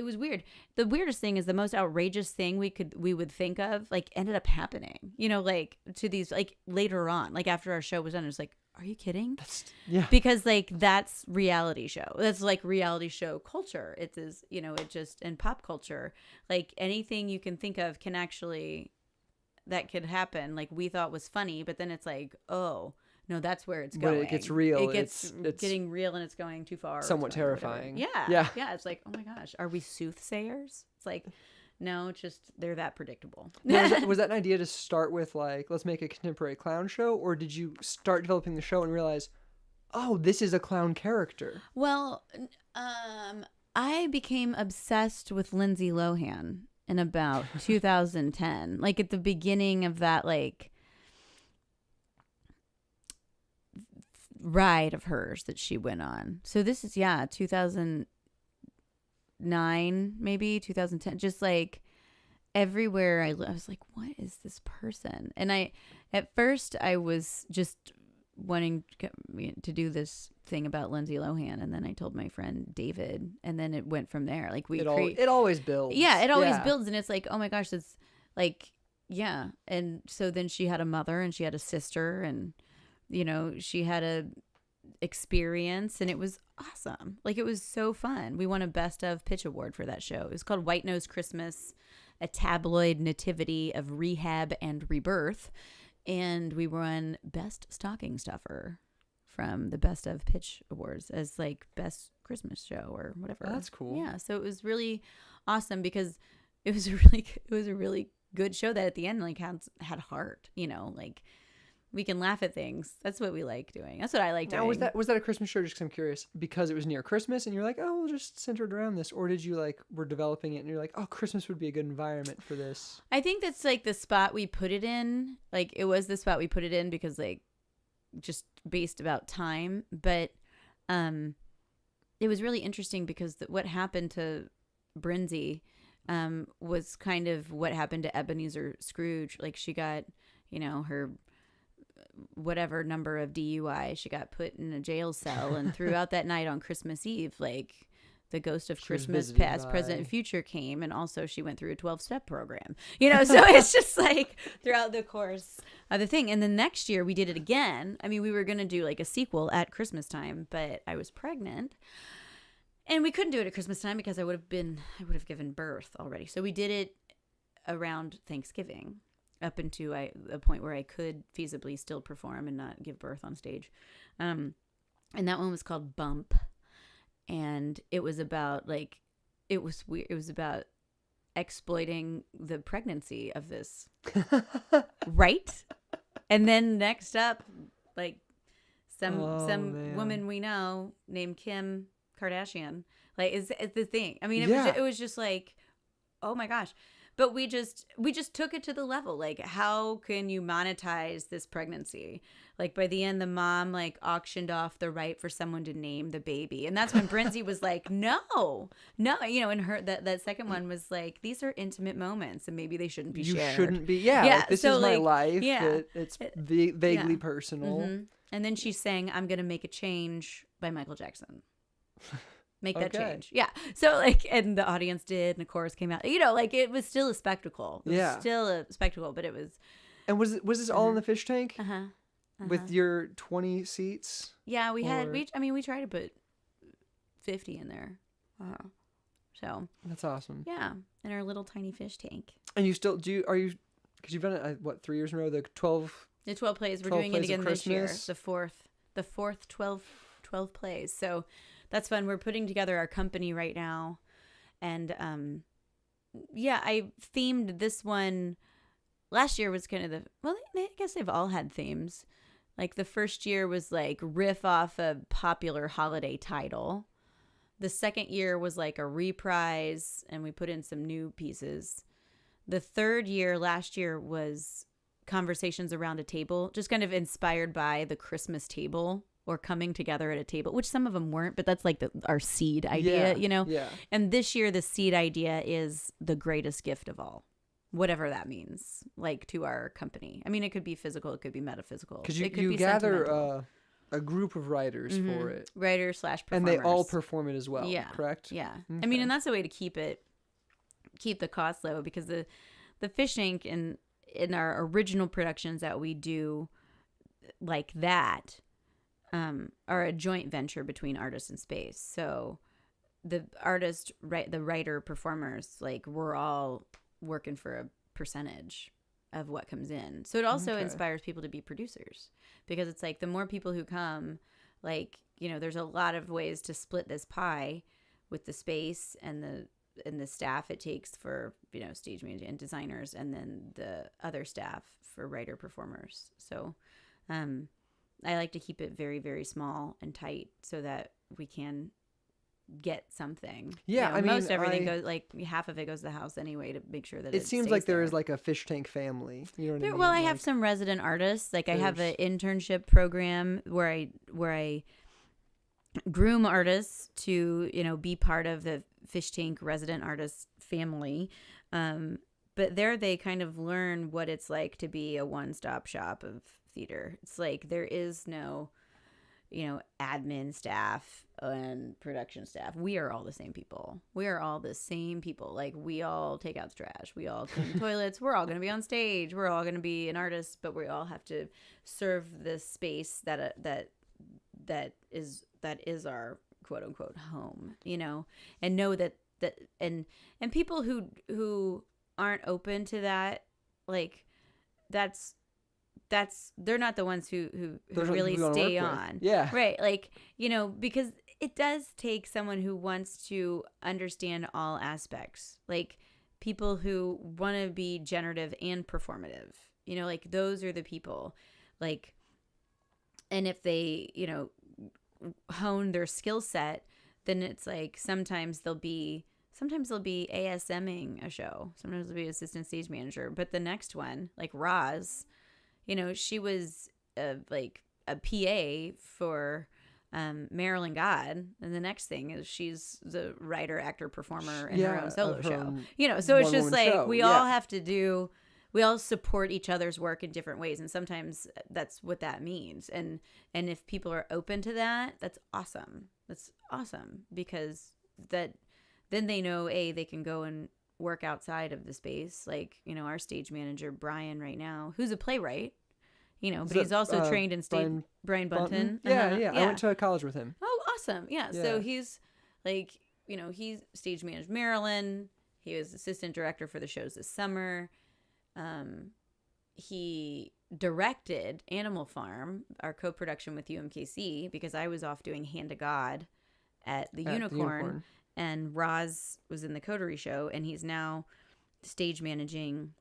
was weird. The weirdest thing is the most outrageous thing we would think of like ended up happening. Like to these like later on, like after our show was done, it was like, are you kidding? Yeah. Because like that's reality show. That's like reality show culture. It is, it just in pop culture, like anything you can think of can actually, that could happen. Like we thought was funny, but then it's like, oh no, that's where it's going. When it gets real, It gets it's getting real and it's going too far. Somewhat terrifying. Yeah. It's like, oh my gosh, are we soothsayers? It's like, no, just they're that predictable. Now, was that an idea to start with, like, let's make a contemporary clown show? Or did you start developing the show and realize, oh, this is a clown character? Well, I became obsessed with Lindsay Lohan in about 2010. Like at the beginning of that, like, ride of hers that she went on. So this is, 2009, maybe 2010, just like everywhere I was like, what is this person? And at first I was just wanting to do this thing about Lindsay Lohan, and then I told my friend David, and then it went from there. Like it always builds. Yeah, it always builds, and it's like, oh my gosh, it's like, yeah. And so then she had a mother and she had a sister, and she had a experience, and it was awesome. Like it was so fun. We won a best of pitch award for that show. It was called White Nose Christmas, a tabloid nativity of rehab and rebirth, and we won best stocking stuffer from the best of pitch awards as like best Christmas show or whatever. Oh, that's cool. Yeah, so it was really awesome because it was a really good show that at the end like had heart. Like we can laugh at things. That's what we like doing. That's what I like doing. Now, was that a Christmas show? Just 'cause I'm curious, because it was near Christmas, and you're like, oh, we'll just center it around this, or did you like were developing it, and you're like, oh, Christmas would be a good environment for this? I think that's like the spot we put it in. Like it was the spot we put it in because like just based about time, but it was really interesting because what happened to Brinzy was kind of what happened to Ebenezer Scrooge. Like she got, her whatever number of DUI, she got put in a jail cell, and throughout that night on Christmas Eve, like the ghost of Christmas past, present, and future came, and also she went through a 12-step program. So it's just like throughout the course of the thing. And the next year we did it again. I mean, we were going to do like a sequel at Christmas time, but I was pregnant. And we couldn't do it at Christmas time because I would have given birth already. So we did it around Thanksgiving, up into a point where I could feasibly still perform and not give birth on stage. And that one was called Bump. And it was about it was weird. It was about exploiting the pregnancy of this. Right? And then next up, like some woman we know named Kim Kardashian, like is the thing. I mean, it was just like, oh my gosh. But we just took it to the level. Like, how can you monetize this pregnancy? Like, by the end, the mom, like, auctioned off the right for someone to name the baby. And that's when Brinzy was like, no. And her, that second one was like, these are intimate moments and maybe they shouldn't be shared. You shouldn't be. Yeah. Like, this is my life. Yeah. It's vaguely personal. Mm-hmm. And then she sang, I'm going to Make a Change by Michael Jackson. Make that change. Yeah. So like, and the audience did, and the chorus came out, like it was still a spectacle. It was still a spectacle, but it was. And was this all in the fish tank? With your 20 seats? Yeah, we tried to put 50 in there. So. That's awesome. Yeah. In our little tiny fish tank. And you still, because you've done it, 3 years in a row, the 12 plays. We're doing it again this year. The fourth 12 plays. So. That's fun. We're putting together our company right now, And yeah, I themed this one. Last year was kind of I guess they've all had themes. Like the first year was like riff off a popular holiday title. The second year was like a reprise, and we put in some new pieces. The third year, last year, was conversations around a table, just kind of inspired by the Christmas table or coming together at a table, which some of them weren't, but that's like our seed idea, Yeah. And this year, the seed idea is the greatest gift of all, whatever that means, like to our company. I mean, it could be physical, it could be metaphysical. Because it could you be gather a group of writers for it. Writers / performers. And they all perform it as well, correct? Yeah. Okay. I mean, and that's a way to keep the cost low, because the fish tank in our original productions that we do like that are a joint venture between artist and space. So the artist, the writer, performers, like we're all working for a percentage of what comes in. So it also inspires people to be producers, because it's like the more people who come, like, there's a lot of ways to split this pie with the space and the staff it takes for, stage management and designers, and then the other staff for writer performers. So I like to keep it very, very small and tight so that we can get something. Yeah, I mean, most everything goes, like half of it goes to the house anyway to make sure that it seems like there is like a fish tank family. You know what I mean? Well, I have some resident artists. Like I have an internship program where I groom artists to be part of the fish tank resident artist family. But there they kind of learn what it's like to be a one-stop shop of theater. It's like there is no admin staff and production staff. We are all the same people. Like we all take out the trash. We all clean the toilets. We're all going to be on stage. We're all going to be an artist, but we all have to serve this space that is our quote unquote home, and know that and people who aren't open to that, like that's they're not the ones who really stay on. Yeah. Right. Like, because it does take someone who wants to understand all aspects, like people who want to be generative and performative, like those are the people, like, and if they, hone their skill set, then it's like sometimes they'll be ASMing a show. Sometimes they'll be assistant stage manager. But the next one, like Roz, she was like a PA for Marilyn God, and the next thing is she's the writer, actor, performer in her own solo show. So it's just like we all have to we all support each other's work in different ways, and sometimes that's what that means. And if people are open to that, that's awesome. That's awesome, because then they know they can go and work outside of the space. Like, our stage manager Brian right now, who's a playwright, but he's also trained in stage. Brian Bunton. Yeah. I went to college with him. Oh, awesome. Yeah. So he's like, he's stage managed Marilyn. He was assistant director for the shows this summer. He directed Animal Farm, our co-production with UMKC, because I was off doing Hand to God at the Unicorn. And Roz was in the Coterie show, and he's now stage managing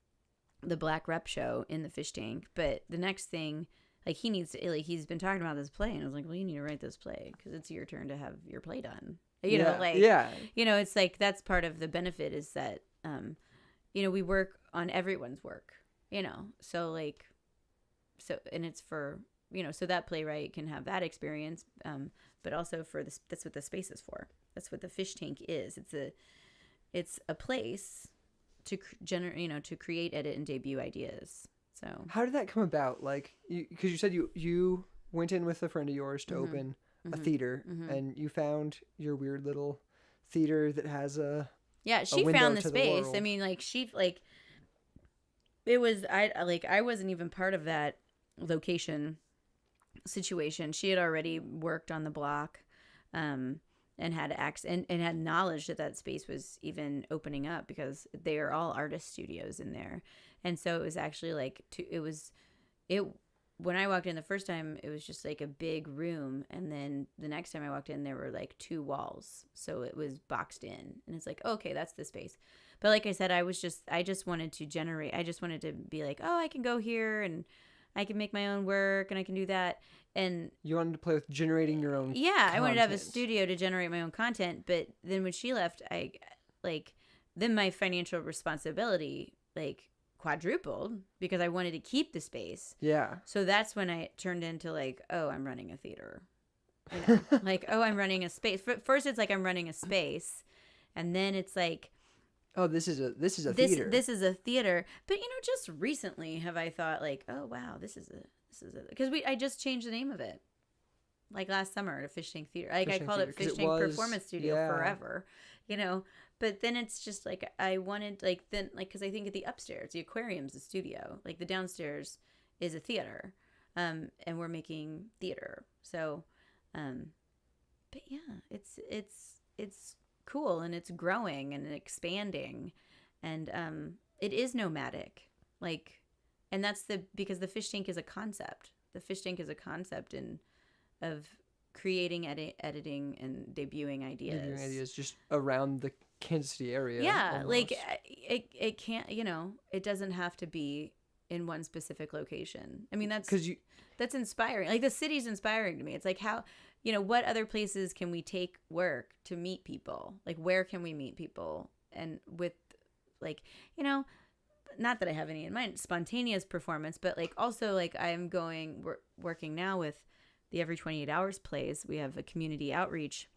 the Black Rep show in the fish tank. But the next thing, like, he needs to, like, he's been talking about this play, and I was like, well, you need to write this play because it's your turn to have your play done. It's like that's part of the benefit is that, we work on everyone's work, so like, and it's for, so that playwright can have that experience, but also for this, that's what the space is for. That's what the fish tank is. It's a place to generate, to create, edit, and debut ideas. So how did that come about? Like, because you said you went in with a friend of yours to open a theater, and you found your weird little theater that has she found the space. I mean, like it was I wasn't even part of that location situation. She had already worked on the block, and had and had knowledge that space was even opening up, because they are all artist studios in there. And so it was actually like when I walked in the first time, it was just like a big room. And then the next time I walked in, there were like 2 walls. So it was boxed in. And it's like, okay, that's the space. But like I said, I just wanted to generate, I just wanted to be like, oh, I can go here and I can make my own work and I can do that. And You wanted to play with generating your own yeah, I wanted to have a content. studio to generate my own content. But then when she left, then my financial responsibility, like, quadrupled because I wanted to keep the space. Yeah. So that's when I turned into like, oh, I'm running a theater. You know, like, oh, I'm running a space. First, it's like I'm running a space, and then it's like, oh, this is a theater. This is a theater. But just recently have I thought like, oh wow, this is a because I just changed the name of it like last summer to Fish Tank Theater. Like I called it Fish Tank Performance Studio forever. But then it's just like I wanted because I think at the upstairs, the aquarium's a studio. Like the downstairs is a theater, and we're making theater. So, but yeah, it's cool and it's growing and expanding, and it is nomadic. Like, and that's because the fish tank is a concept. The fish tank is a concept of creating, editing, and debuting ideas. Debuting ideas just around the Kansas City area. Yeah, almost. like it can't. It doesn't have to be in one specific location. I mean, that's inspiring. Like the city's inspiring to me. It's like how what other places can we take work to meet people? Like where can we meet people? And with like not that I have any in mind, spontaneous performance, but like also like I'm working now with the Every 28 Hours plays. We have a community outreach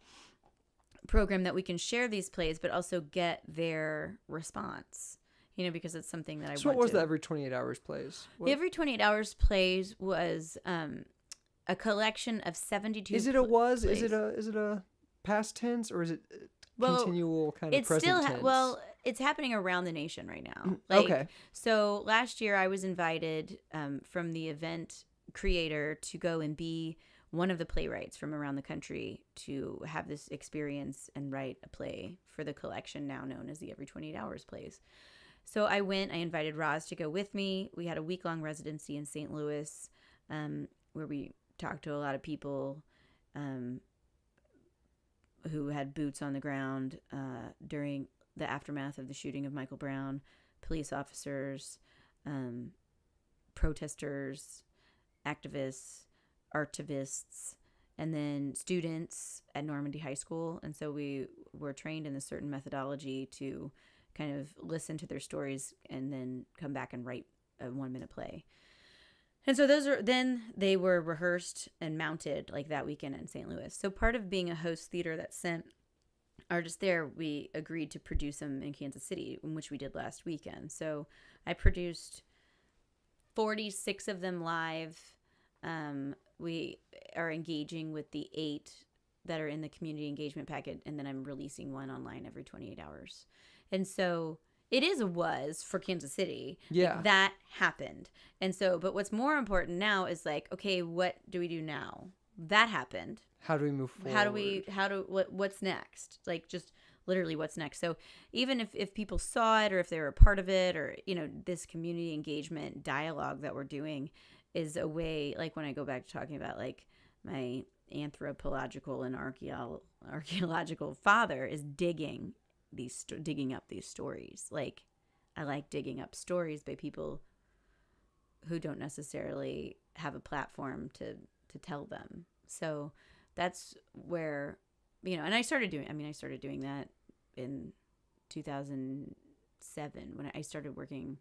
program that we can share these plays, but also get their response, because it's something that I want to. So what was the Every 28 Hours plays? The Every 28 Hours plays was a collection of 72 Is it a was? Plays. Is it a past tense or is it continual kind of present tense? It's happening around the nation right now. Okay. So last year I was invited from the event creator to go and be one of the playwrights from around the country to have this experience and write a play for the collection now known as the Every 28 Hours plays. So I invited Roz to go with me. We had a week-long residency in St. Louis where we talked to a lot of people who had boots on the ground during the aftermath of the shooting of Michael Brown, police officers, protesters, activists, archivists, and then students at Normandy High School. And so we were trained in a certain methodology to kind of listen to their stories and then come back and write a 1-minute play. And so then they were rehearsed and mounted like that weekend in St. Louis. So part of being a host theater that sent artists there, we agreed to produce them in Kansas City, which we did last weekend. So I produced 46 of them live. We are engaging with the 8 that are in the community engagement packet, and then I'm releasing one online every 28 hours. And so it was for Kansas City. Yeah. Like, that happened. And so, but what's more important now is like, okay, what do we do now? That happened. How do we move forward? What's next? Like just literally what's next. So even if people saw it or if they were a part of it or, this community engagement dialogue that we're doing is a way, like when I go back to talking about like my anthropological and archaeological father is digging up these stories. Like I like digging up stories by people who don't necessarily have a platform to tell them. So that's where, and I started doing that in 2007 when I started working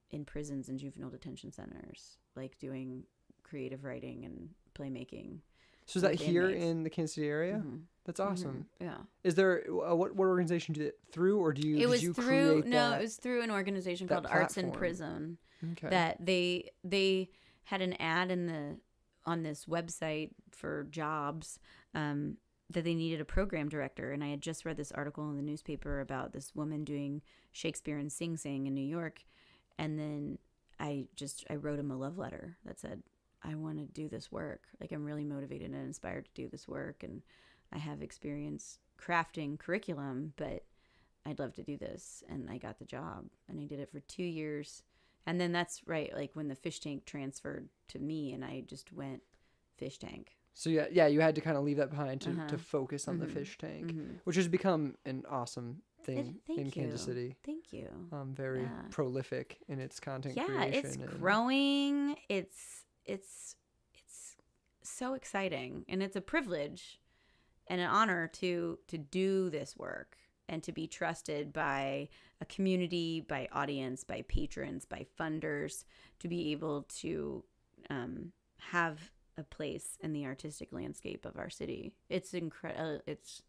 in prisons and juvenile detention centers, like doing creative writing and playmaking. So is that here in the Kansas City area? Mm-hmm. That's awesome. Mm-hmm. Yeah. Is there what organization did it through, or do you? It was through an organization called Arts in Prison. Okay. That they had an ad on this website for jobs that they needed a program director, and I had just read this article in the newspaper about this woman doing Shakespeare and Sing Sing in New York, and then I wrote him a love letter that said, I want to do this work. Like I'm really motivated and inspired to do this work, and I have experience crafting curriculum, but I'd love to do this. And I got the job, and I did it for 2 years And then that's right, like when the fish tank transferred to me and I just went fish tank. So yeah, you had to kind of leave that behind to focus on the fish tank, which has become an awesome thing in Kansas City. Thank you. Very prolific in its content yeah, creation. It's growing. It's so exciting, and it's a privilege and an honor to do this work and to be trusted by a community, by audience, by patrons, by funders, to be able to have a place in the artistic landscape of our city. It's incredible. It's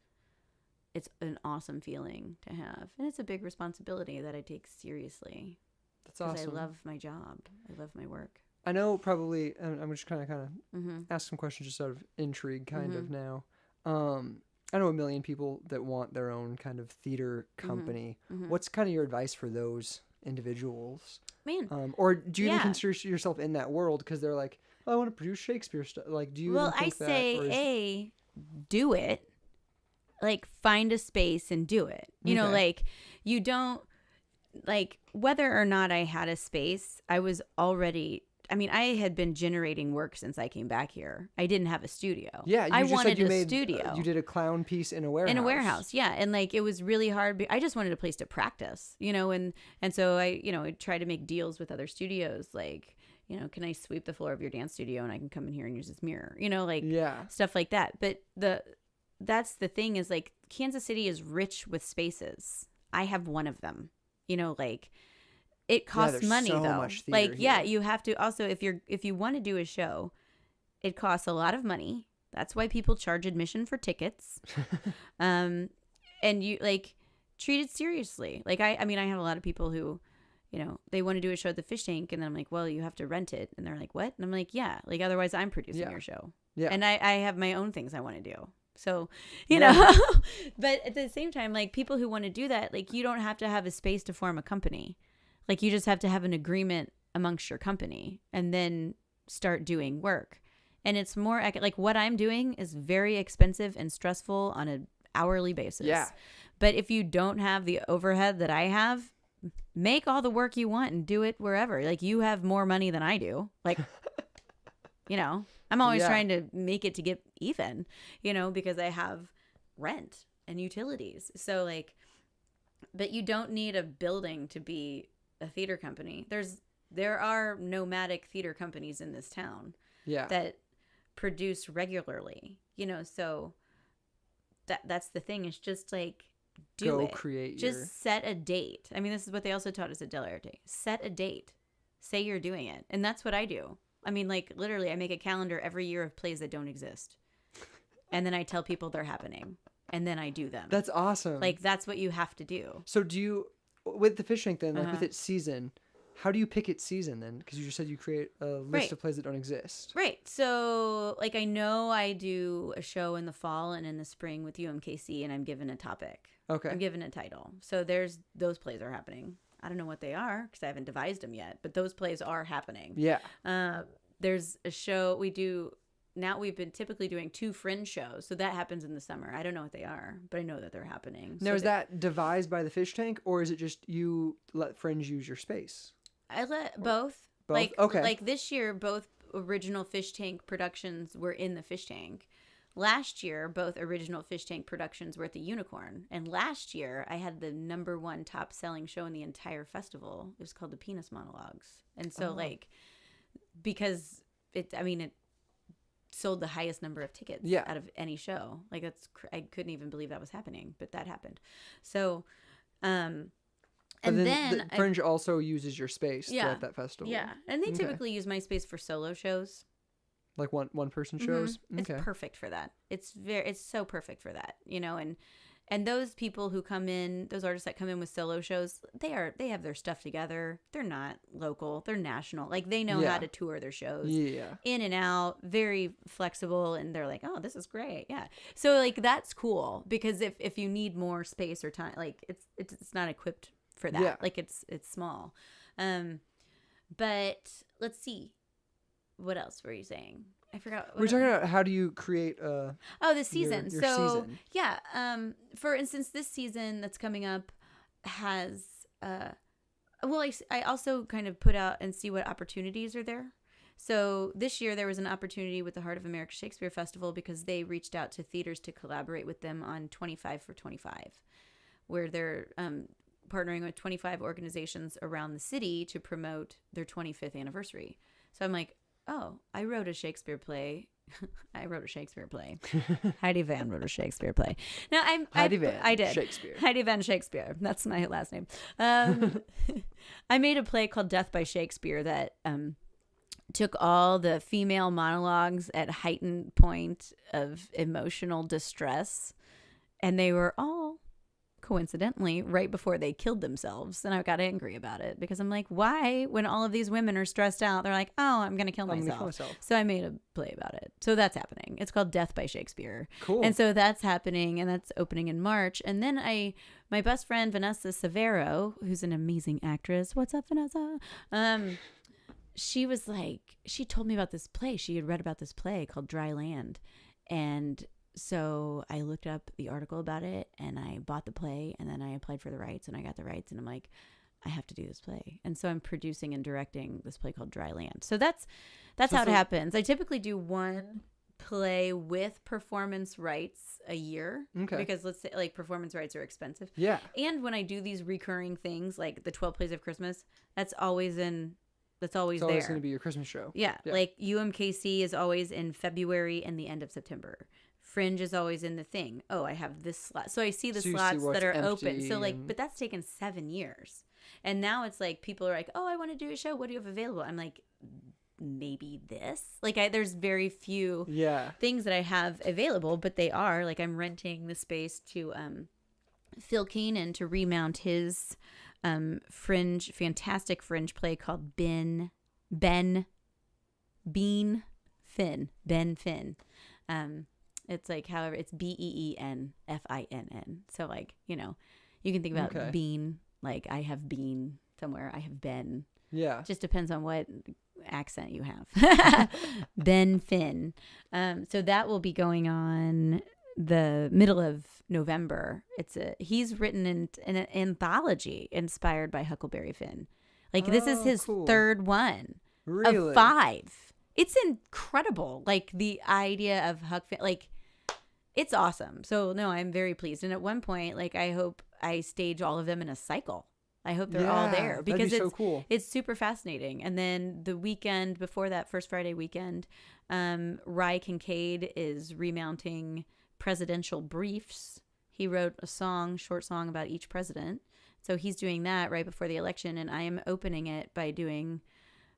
an awesome feeling to have, and it's a big responsibility that I take seriously. That's awesome. Because I love my job. I love my work. I know probably. I'm just kind of ask some questions just out of intrigue, kind of now. I know a million people that want their own kind of theater company. What's kind of your advice for those individuals? Man, or do you even consider yourself in that world? Because they're like, oh, I want to produce Shakespeare stuff. Like, do you? Well, even think I say, do it. Like, find a space and do it. You know, like, you don't, like, whether or not I had a space, I was already, I mean, I had been generating work since I came back here. I didn't have a studio. Yeah, I wanted a studio. You did a clown piece in a warehouse. In a warehouse, yeah. And, like, it was really hard. I just wanted a place to practice, you know, and so I tried to make deals with other studios, like, you know, can I sweep the floor of your dance studio and I can come in here and use this mirror, you know, like stuff like that. But that's the thing is, like, Kansas City is rich with spaces. I have one of them, you know, like, it costs money so though. Much like, here. You have to also, if you want to do a show, it costs a lot of money. That's why people charge admission for tickets. And you, like, treat it seriously. Like, I mean, I have a lot of people who, you know, they want to do a show at the fish tank, and then I'm like, well, you have to rent it. And they're like, what? And I'm like, yeah, like, otherwise I'm producing your show. Yeah. And I have my own things I want to do. So, you know, but at the same time, like, people who want to do that, like, you don't have to have a space to form a company. Like, you just have to have an agreement amongst your company and then start doing work. And it's more like, what I'm doing is very expensive and stressful on an hourly basis. Yeah. But if you don't have the overhead that I have, make all the work you want and do it wherever. Like, you have more money than I do. Like, you know, I'm always trying to make it to get even, you know, because I have rent and utilities. So, like, but you don't need a building to be a theater company. There are nomadic theater companies in this town that produce regularly, you know, so that's the thing. It's just like, set a date. I mean, this is what they also taught us at Del Arte. Set a date. Say you're doing it. And that's what I do. I mean, like, literally, I make a calendar every year of plays that don't exist. And then I tell people they're happening. And then I do them. That's awesome. Like, that's what you have to do. So do you, with the fish tank then, like with its season, how do you pick its season then? Because you just said you create a list of plays that don't exist. Right. So, like, I know I do a show in the fall and in the spring with UMKC, and I'm given a topic. Okay. I'm given a title. So those plays are happening. I don't know what they are because I haven't devised them yet, but those plays are happening. Yeah. There's a show we do now. We've been typically doing 2 fringe shows, so that happens in the summer. I don't know what they are, but I know that they're happening. Now, is that devised by the fish tank, or is it just you let fringe use your space? I let both. Like, okay. Like this year, both original fish tank productions were in the fish tank. Last year, both original fish tank productions were at the Unicorn. And last year, I had the #1 top selling show in the entire festival. It was called the Penis Monologues. And so, like, because it sold the highest number of tickets out of any show. Like, I couldn't even believe that was happening, but that happened. So, and then Fringe also uses your space throughout that festival. Yeah. And they typically use my space for solo shows. Like one person shows? Mm-hmm. It's perfect for that. It's so perfect for that, you know, and those people who come in, those artists that come in with solo shows, they have their stuff together. They're not local, they're national. Like, they know how to tour their shows. Yeah. In and out, very flexible, and they're like, "Oh, this is great." Yeah. So, like, that's cool, because if you need more space or time, like, it's not equipped for that. Yeah. Like, it's small. But let's see. What else were you saying? I forgot. We're talking about how do you create the season. Your so season. Yeah. For instance, this season that's coming up has Well, I also kind of put out and see what opportunities are there. So this year there was an opportunity with the Heart of America Shakespeare Festival because they reached out to theaters to collaborate with them on 25 for 25, where they're partnering with 25 organizations around the city to promote their 25th anniversary. So I'm like, oh, I wrote a Shakespeare play. I wrote a Shakespeare play. Heidi Van wrote a Shakespeare play. No, Heidi Van. I did. Shakespeare. Heidi Van Shakespeare. That's my last name. I made a play called Death by Shakespeare that took all the female monologues at heightened point of emotional distress, and they were all coincidentally right before they killed themselves. And I got angry about it because I'm like, why, when all of these women are stressed out, they're like, oh, I'm gonna kill myself. So I made a play about it. So that's happening. It's called Death by Shakespeare. Cool. And so that's happening, and that's opening in March. And then my best friend Vanessa Severo, who's an amazing actress, what's up, Vanessa, she was like, she told me about this play. She had read about this play called Dry Land, and so I looked up the article about it, and I bought the play, and then I applied for the rights, and I got the rights, and I'm like, I have to do this play. And so I'm producing and directing this play called Dry Land. So that's how it happens. I typically do one play with performance rights a year. Okay. Because let's say like performance rights are expensive. Yeah. And when I do these recurring things like the 12 Plays of Christmas, that's always there. It's always going to be your Christmas show. Yeah. Like UMKC is always in February and the end of September. Fringe is always in the thing. Oh, I have this slot. So I see the slots that are open. So like, but that's taken 7 years. And now it's like people are like, oh, I want to do a show. What do you have available? I'm like, maybe this. Like there's very few things that I have available, but they are like I'm renting the space to Phil Keenan to remount his fantastic fringe play called Ben Finn. It's like, however, it's BEENFINN. So like, you can think about bean, like I have been somewhere, I have been. Yeah. Just depends on what accent you have. Ben Finn. So that will be going on the middle of November. He's written an anthology inspired by Huckleberry Finn. Like this is his third one of 5. It's incredible. Like the idea of Huck Finn, like it's awesome. So no, I'm very pleased. And at one point, like I hope I stage all of them in a cycle. I hope they're all there because it's so cool. It's super fascinating. And then the weekend before that, first Friday weekend, Rye Kincaid is remounting presidential briefs. He wrote a short song about each president. So he's doing that right before the election. And I am opening it by doing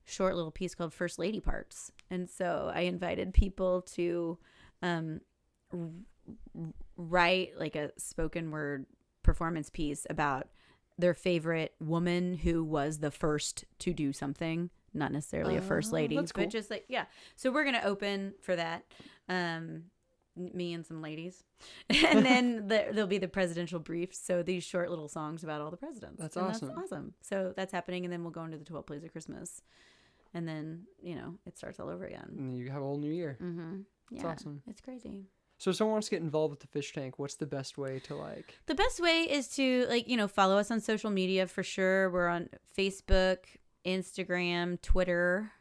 a short little piece called First Lady Parts. And so I invited people to write like a spoken word performance piece about their favorite woman who was the first to do something, not necessarily a first lady, but just like, So we're going to open for that. Me and some ladies. And then there'll be the presidential briefs. So these short little songs about all the presidents. That's awesome. That's awesome. So that's happening. And then we'll go into the 12 Plays of Christmas. And then, it starts all over again. And you have a whole new year. Mm-hmm. Yeah. That's awesome. It's crazy. So if someone wants to get involved with the fish tank, what's the best way to like? The best way is to follow us on social media for sure. We're on Facebook, Instagram, Twitter.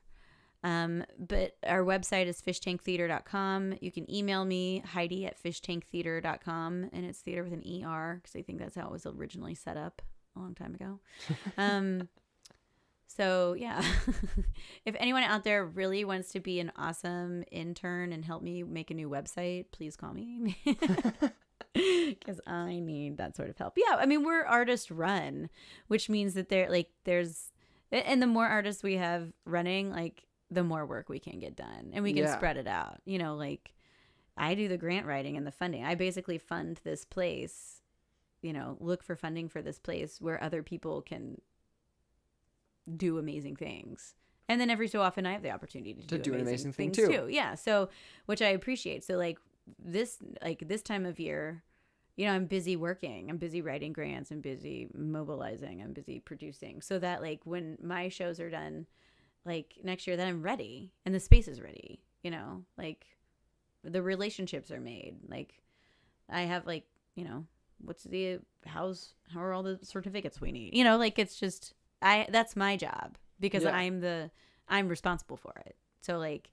But our website is fishtanktheater.com. You can email me, Heidi at fishtanktheater.com, and it's theater with an ER because I think that's how it was originally set up a long time ago. So yeah, if anyone out there really wants to be an awesome intern and help me make a new website, please call me because I need that sort of help. Yeah, I mean, we're artist run, which means that and the more artists we have running, like the more work we can get done and we can spread it out. Like I do the grant writing and the funding. I basically fund this place, look for funding for this place where other people can do amazing things. And then every so often I have the opportunity to do an amazing thing too. Yeah. So, which I appreciate. So like this time of year, I'm busy working, I'm busy writing grants, I'm busy mobilizing, I'm busy producing so that like when my shows are done, like next year, then I'm ready and the space is ready, like the relationships are made. Like I have how are all the certificates we need, like it's just, that's my job because Yeah. I'm responsible for it. So like,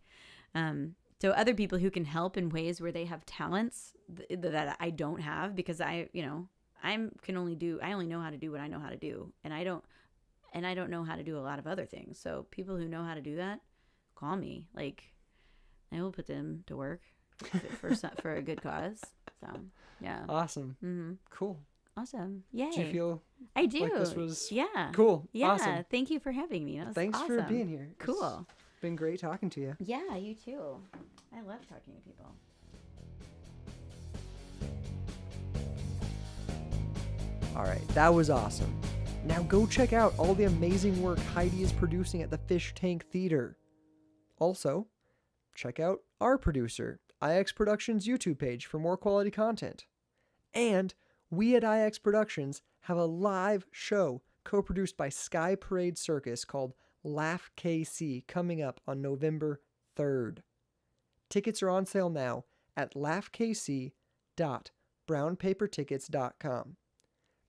so other people who can help in ways where they have talents that I don't have because I only know how to do what I know how to do, and I don't know how to do a lot of other things. So people who know how to do that, call me. Like, I will put them to work for a good cause. So yeah. Awesome. Mm-hmm. Cool. Awesome. Yay. Do you feel I do. like this was Yeah. cool? Yeah. Awesome. Thank you for having me. That was Thanks awesome. for being here. Cool. It's been great talking to you. Yeah, you too. I love talking to people. All right, that was awesome. Now go check out all the amazing work Heidi is producing at the Fish Tank Theater. Also, check out our producer, IX Productions' YouTube page for more quality content. And we at IX Productions have a live show co-produced by Sky Parade Circus called Laugh KC coming up on November 3rd. Tickets are on sale now at laughkc.brownpapertickets.com.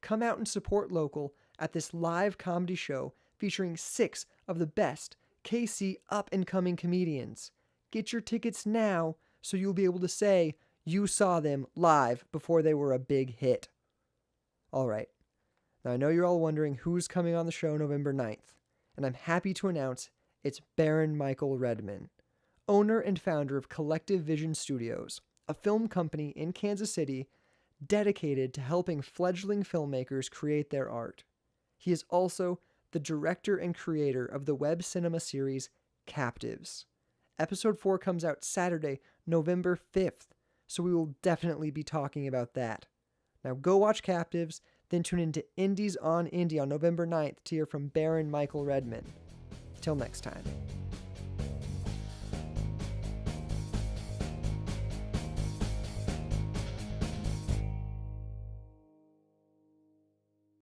Come out and support local at this live comedy show featuring 6 of the best KC up-and-coming comedians. Get your tickets now so you'll be able to say you saw them live before they were a big hit. All right. Now I know you're all wondering who's coming on the show November 9th, and I'm happy to announce it's Baron Michael Redman, owner and founder of Collective Vision Studios, a film company in Kansas City dedicated to helping fledgling filmmakers create their art. He is also the director and creator of the web cinema series Captives. Episode 4 comes out Saturday, November 5th, so we will definitely be talking about that. Now go watch Captives, then tune into Indies on Indie on November 9th to hear from Baron Michael Redman. Till next time.